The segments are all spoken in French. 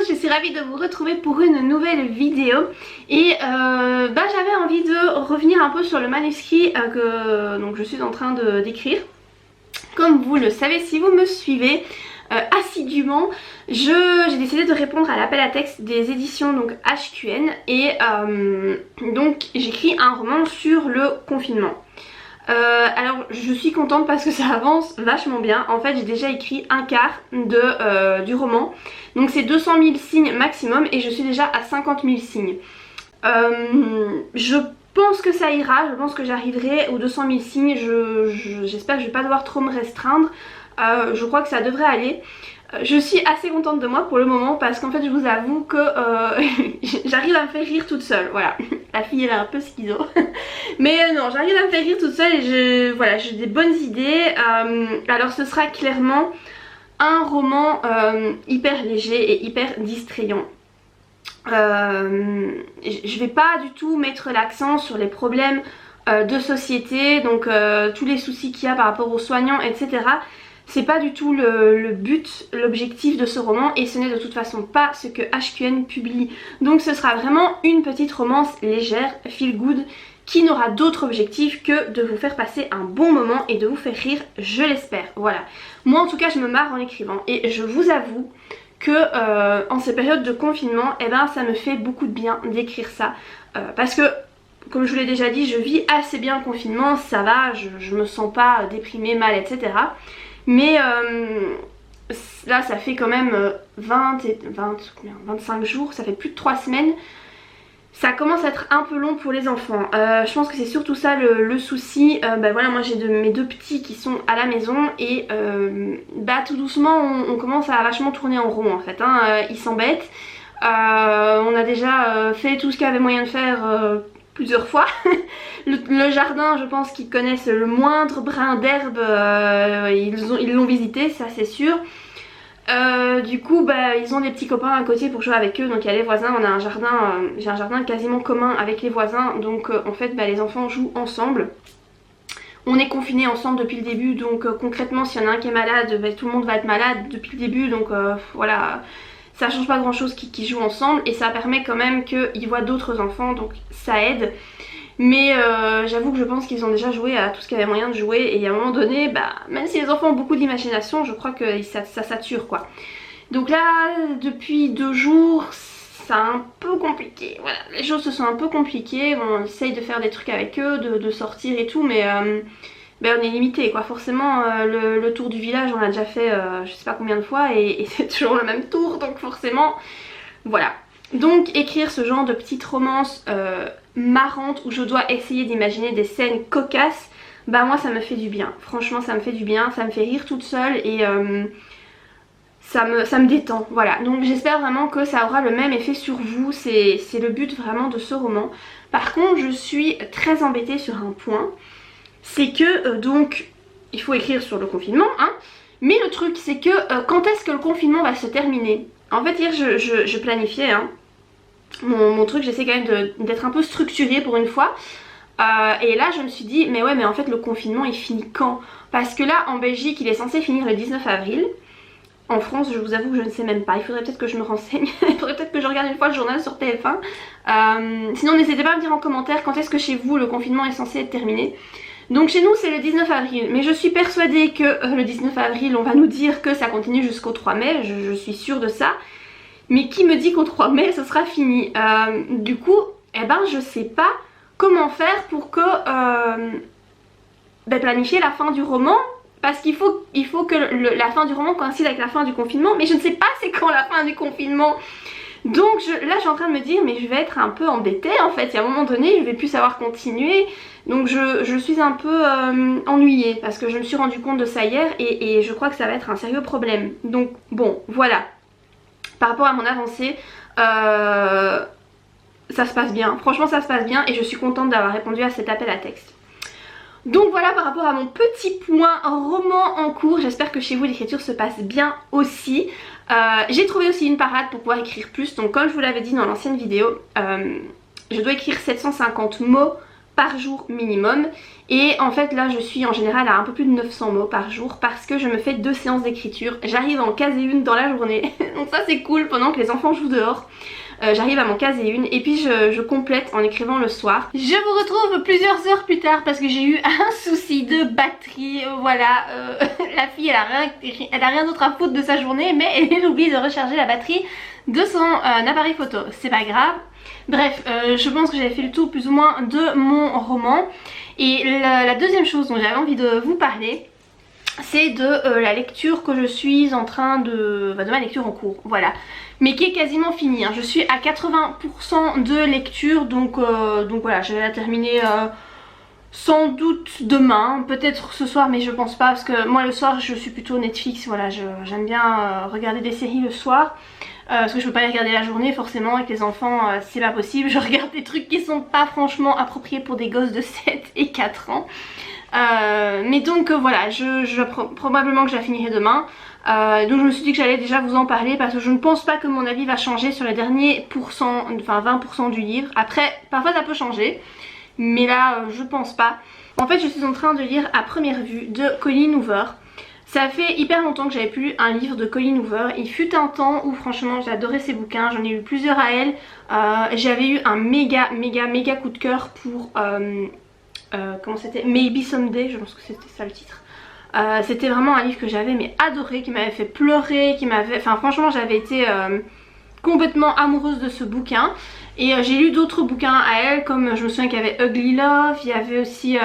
je suis ravie de vous retrouver pour une nouvelle vidéo et j'avais envie de revenir un peu sur le manuscrit que donc, je suis en train d'écrire. Comme vous le savez, si vous me suivez assidûment, j'ai décidé de répondre à l'appel à texte des éditions donc HQN et donc j'écris un roman sur le confinement. Alors je suis contente parce que ça avance vachement bien. En fait j'ai déjà écrit un quart du roman. Donc c'est 200 000 signes maximum et je suis déjà à 50 000 signes. Je pense que ça ira, je pense que j'arriverai aux 200 000 signes. J'espère que je vais pas devoir trop me restreindre. Je crois que ça devrait aller. Je suis assez contente de moi pour le moment parce qu'en fait je vous avoue que j'arrive à me faire rire toute seule, voilà. La fille elle est un peu schizo. Mais non, j'arrive à me faire rire toute seule et voilà, j'ai des bonnes idées. Alors ce sera clairement un roman hyper léger et hyper distrayant. Je vais pas du tout mettre l'accent sur les problèmes de société, donc tous les soucis qu'il y a par rapport aux soignants, etc. C'est pas du tout le but, l'objectif de ce roman et ce n'est de toute façon pas ce que HQN publie. Donc ce sera vraiment une petite romance légère, feel good, qui n'aura d'autre objectif que de vous faire passer un bon moment et de vous faire rire, je l'espère. Voilà. Moi en tout cas je me marre en écrivant et je vous avoue que en ces périodes de confinement, eh ben, ça me fait beaucoup de bien d'écrire ça. Parce que comme je vous l'ai déjà dit, je vis assez bien le confinement, ça va, je me sens pas déprimée, mal, etc. Mais là ça fait quand même 25 jours, ça fait plus de 3 semaines. Ça commence à être un peu long pour les enfants. Je pense que c'est surtout ça le souci. Voilà, moi j'ai mes deux petits qui sont à la maison et tout doucement on commence à vachement tourner en rond en fait. Ils s'embêtent. On a déjà fait tout ce qu'il y avait moyen de faire plusieurs fois. Le jardin, je pense qu'ils connaissent le moindre brin d'herbe, ils l'ont visité, ça c'est sûr. Du coup ils ont des petits copains à côté pour jouer avec eux, donc il y a les voisins, on a un jardin, j'ai un jardin quasiment commun avec les voisins, donc en fait les enfants jouent ensemble. On est confinés ensemble depuis le début, donc concrètement s'il y en a un qui est malade, tout le monde va être malade depuis le début, donc voilà, ça change pas grand chose qu'ils jouent ensemble et ça permet quand même qu'ils voient d'autres enfants, donc ça aide. Mais j'avoue que je pense qu'ils ont déjà joué à tout ce qu'il y avait moyen de jouer et à un moment donné, même si les enfants ont beaucoup d'imagination, je crois que ça sature quoi. Donc là, depuis 2 jours, c'est un peu compliqué. Voilà, les choses se sont un peu compliquées. Bon, on essaye de faire des trucs avec eux, de sortir et tout, mais on est limité quoi. Forcément, le tour du village, on l'a déjà fait je sais pas combien de fois et c'est toujours le même tour, donc forcément, voilà. Donc écrire ce genre de petite romance marrante où je dois essayer d'imaginer des scènes cocasses, moi ça me fait du bien. Franchement ça me fait du bien, ça me fait rire toute seule et ça me détend. Voilà, donc j'espère vraiment que ça aura le même effet sur vous, c'est le but vraiment de ce roman. Par contre je suis très embêtée sur un point, c'est que donc il faut écrire sur le confinement, mais le truc c'est que quand est-ce que le confinement va se terminer? En fait hier je planifiais mon truc, j'essaie quand même d'être un peu structurée pour une fois. Et là je me suis dit mais en fait le confinement il finit quand? Parce que là en Belgique il est censé finir le 19 avril. En France je vous avoue que je ne sais même pas, il faudrait peut-être que je me renseigne. Il faudrait peut-être que je regarde une fois le journal sur TF1. Sinon n'hésitez pas à me dire en commentaire quand est-ce que chez vous le confinement est censé être terminé. Donc chez nous c'est le 19 avril, mais je suis persuadée que le 19 avril on va nous dire que ça continue jusqu'au 3 mai, je suis sûre de ça. Mais qui me dit qu'au 3 mai ce sera fini? Du coup, je sais pas comment faire pour que planifier la fin du roman. Parce qu'il faut que la fin du roman coïncide avec la fin du confinement. Mais je ne sais pas c'est quand la fin du confinement. Donc là je suis en train de me dire mais je vais être un peu embêtée en fait. Il y a un moment donné je vais plus savoir continuer. Donc je suis un peu ennuyée parce que je me suis rendu compte de ça hier et je crois que ça va être un sérieux problème. Donc bon voilà. Par rapport à mon avancée, ça se passe bien. Franchement ça se passe bien et je suis contente d'avoir répondu à cet appel à texte. Donc voilà par rapport à mon petit point roman en cours. J'espère que chez vous l'écriture se passe bien aussi. J'ai trouvé aussi une parade pour pouvoir écrire plus. Donc comme je vous l'avais dit dans l'ancienne vidéo, je dois écrire 750 mots par jour minimum. Et en fait là je suis en général à un peu plus de 900 mots par jour parce que je me fais 2 séances d'écriture. J'arrive à en caser une dans la journée donc ça c'est cool pendant que les enfants jouent dehors. J'arrive à m'en caser une et puis je complète en écrivant le soir. Je vous retrouve plusieurs heures plus tard parce que j'ai eu un souci de batterie. Voilà, la fille elle a rien d'autre à foutre de sa journée, mais elle oublie de recharger la batterie de son appareil photo. C'est pas grave. Bref, je pense que j'avais fait le tour plus ou moins de mon roman. Et la deuxième chose dont j'avais envie de vous parler, c'est de la lecture que je suis en train de ma lecture en cours, voilà, mais qui est quasiment finie, hein. Je suis à 80% de lecture, donc voilà, je vais la terminer sans doute demain, peut-être ce soir, mais je pense pas, parce que moi le soir je suis plutôt Netflix, voilà, j'aime bien regarder des séries le soir. Parce que je peux pas les regarder la journée forcément avec les enfants, c'est pas possible. Je regarde des trucs qui sont pas franchement appropriés pour des gosses de 7 et 4 ans. Mais donc voilà, probablement que je la finirai demain. Donc je me suis dit que j'allais déjà vous en parler parce que je ne pense pas que mon avis va changer sur les derniers pourcents, enfin 20% du livre. Après, parfois ça peut changer, mais là je pense pas. En fait je suis en train de lire À première vue de Colleen Hoover. Ça fait hyper longtemps que j'avais plus lu un livre de Colleen Hoover. Il fut un temps où franchement j'adorais ses bouquins, j'en ai lu plusieurs à elle. J'avais eu un méga coup de cœur pour comment c'était, Maybe Someday, je pense que c'était ça le titre. C'était vraiment un livre que j'avais mais adoré, qui m'avait fait pleurer, qui m'avait... Enfin franchement j'avais été complètement amoureuse de ce bouquin. Et j'ai lu d'autres bouquins à elle, comme je me souviens qu'il y avait Ugly Love, il y avait aussi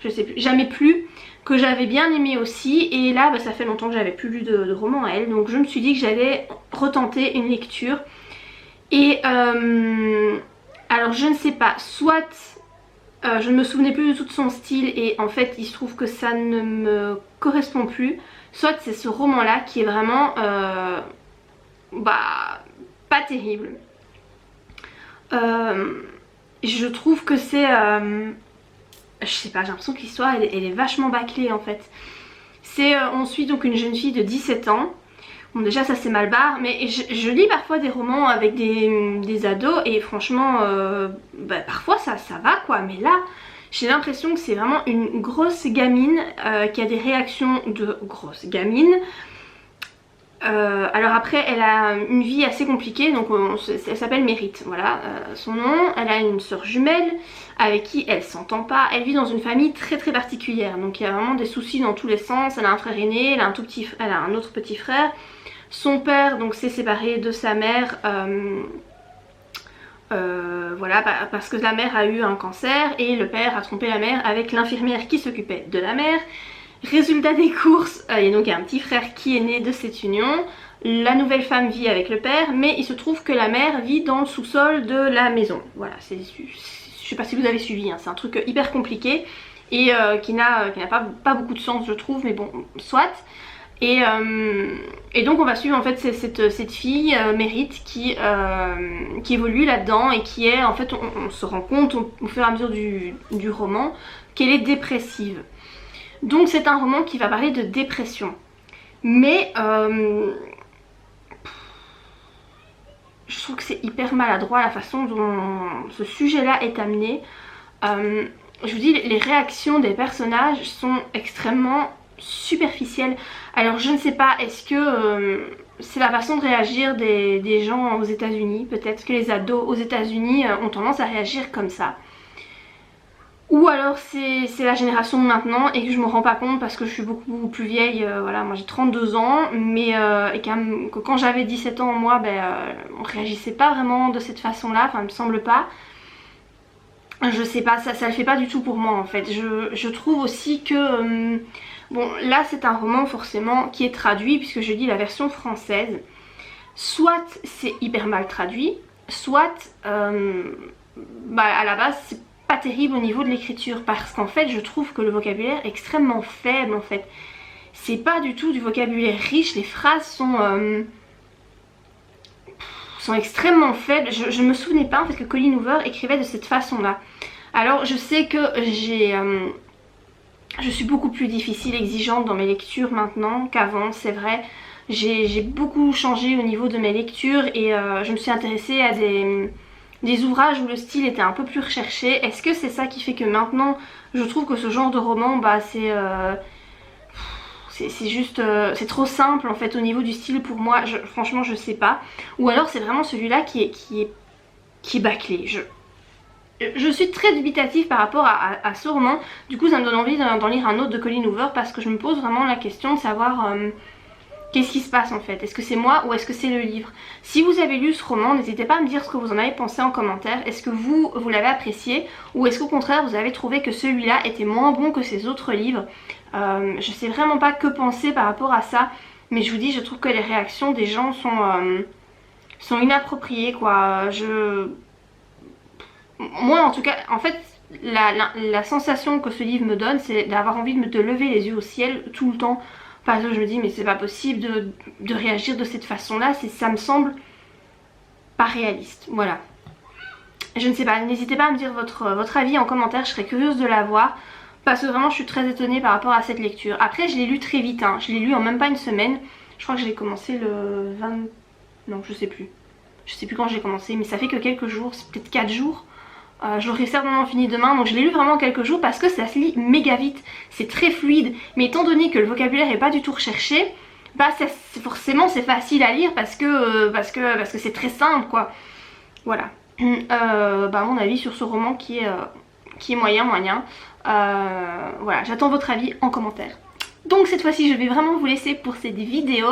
je sais plus, Jamais plus, que j'avais bien aimé aussi. Et là bah, ça fait longtemps que j'avais plus lu de romans à elle, donc je me suis dit que j'allais retenter une lecture. Et alors je ne sais pas, soit je ne me souvenais plus du tout de son style et en fait il se trouve que ça ne me correspond plus, soit c'est ce roman là qui est vraiment bah pas terrible. Je trouve que c'est je sais pas, j'ai l'impression que l'histoire elle est vachement bâclée en fait. C'est on suit donc une jeune fille de 17 ans. Bon déjà ça c'est mal barre, mais je lis parfois des romans avec des ados et franchement bah, parfois ça va quoi, mais là j'ai l'impression que c'est vraiment une grosse gamine qui a des réactions de grosse gamine. Alors après elle a une vie assez compliquée, donc elle s'appelle Mérite, voilà son nom. Elle a une soeur jumelle avec qui elle s'entend pas, elle vit dans une famille très particulière, donc il y a vraiment des soucis dans tous les sens. Elle a un frère aîné, elle a un autre petit frère. Son père donc s'est séparé de sa mère voilà, parce que la mère a eu un cancer et le père a trompé la mère avec l'infirmière qui s'occupait de la mère. Résultat des courses, il y a donc un petit frère qui est né de cette union. La nouvelle femme vit avec le père, mais il se trouve que la mère vit dans le sous-sol de la maison. Voilà, je sais pas si vous avez suivi, hein, c'est un truc hyper compliqué et qui n'a pas beaucoup de sens je trouve, mais bon, soit. Et donc on va suivre en fait cette fille Mérite qui évolue là-dedans et qui est en fait, on se rend compte au fur et à mesure du roman qu'elle est dépressive. Donc c'est un roman qui va parler de dépression. Mais je trouve que c'est hyper maladroit la façon dont ce sujet-là est amené. Je vous dis, les réactions des personnages sont extrêmement superficielles. Alors je ne sais pas, est-ce que c'est la façon de réagir des gens aux États-Unis? Peut-être que les ados aux États-Unis ont tendance à réagir comme ça. Ou alors c'est la génération de maintenant et que je me rends pas compte parce que je suis beaucoup plus vieille, voilà, moi j'ai 32 ans, mais et que quand j'avais 17 ans moi, on réagissait pas vraiment de cette façon-là, enfin il me semble pas. Je sais pas, ça le fait pas du tout pour moi en fait. Je trouve aussi que, bon là c'est un roman forcément qui est traduit puisque je lis la version française. Soit c'est hyper mal traduit, soit à la base c'est pas terrible au niveau de l'écriture parce qu'en fait je trouve que le vocabulaire est extrêmement faible en fait. C'est pas du tout du vocabulaire riche, les phrases sont extrêmement faibles. Je me souvenais pas en fait que Colleen Hoover écrivait de cette façon là. Alors je sais que je suis beaucoup plus difficile, exigeante dans mes lectures maintenant qu'avant, c'est vrai. J'ai beaucoup changé au niveau de mes lectures et je me suis intéressée des ouvrages où le style était un peu plus recherché. Est-ce que c'est ça qui fait que maintenant je trouve que ce genre de roman bah c'est juste c'est trop simple en fait au niveau du style pour moi, franchement je sais pas. Ou alors c'est vraiment celui-là qui est bâclé. Je suis très dubitative par rapport à ce roman. Du coup ça me donne envie d'en lire un autre de Colleen Hoover parce que je me pose vraiment la question de savoir qu'est-ce qui se passe en fait. Est-ce que c'est moi ou est-ce que c'est le livre? Si vous avez lu ce roman, n'hésitez pas à me dire ce que vous en avez pensé en commentaire. Est-ce que vous l'avez apprécié ou est-ce qu'au contraire vous avez trouvé que celui-là était moins bon que ces autres livres? Je sais vraiment pas que penser par rapport à ça, mais je vous dis, je trouve que les réactions des gens sont inappropriées quoi. Moi en tout cas, en fait la sensation que ce livre me donne, c'est d'avoir envie de lever les yeux au ciel tout le temps. Parce que je me dis mais c'est pas possible de réagir de cette façon là, ça me semble pas réaliste, voilà. Je ne sais pas, n'hésitez pas à me dire votre avis en commentaire, je serais curieuse de l'avoir. Parce que vraiment je suis très étonnée par rapport à cette lecture. Après je l'ai lu très vite, hein. Je l'ai lu en même pas une semaine. Je crois que je l'ai commencé le 20... Non je sais plus. Je sais plus quand j'ai commencé mais ça fait que quelques jours, c'est peut-être 4 jours. Je l'aurai certainement fini demain, donc je l'ai lu vraiment en quelques jours parce que ça se lit méga vite, c'est très fluide, mais étant donné que le vocabulaire est pas du tout recherché, bah forcément c'est facile à lire parce que c'est très simple quoi. Voilà. Bah mon avis sur ce roman qui est moyen. Voilà, j'attends votre avis en commentaire. Donc cette fois-ci je vais vraiment vous laisser pour cette vidéo.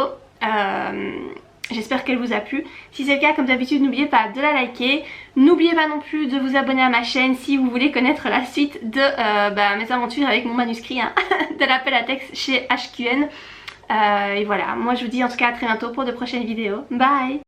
J'espère qu'elle vous a plu. Si c'est le cas, comme d'habitude, n'oubliez pas de la liker. N'oubliez pas non plus de vous abonner à ma chaîne si vous voulez connaître la suite de mes aventures avec mon manuscrit hein, de l'appel à texte chez HQN. Et voilà, moi je vous dis en tout cas à très bientôt pour de prochaines vidéos. Bye!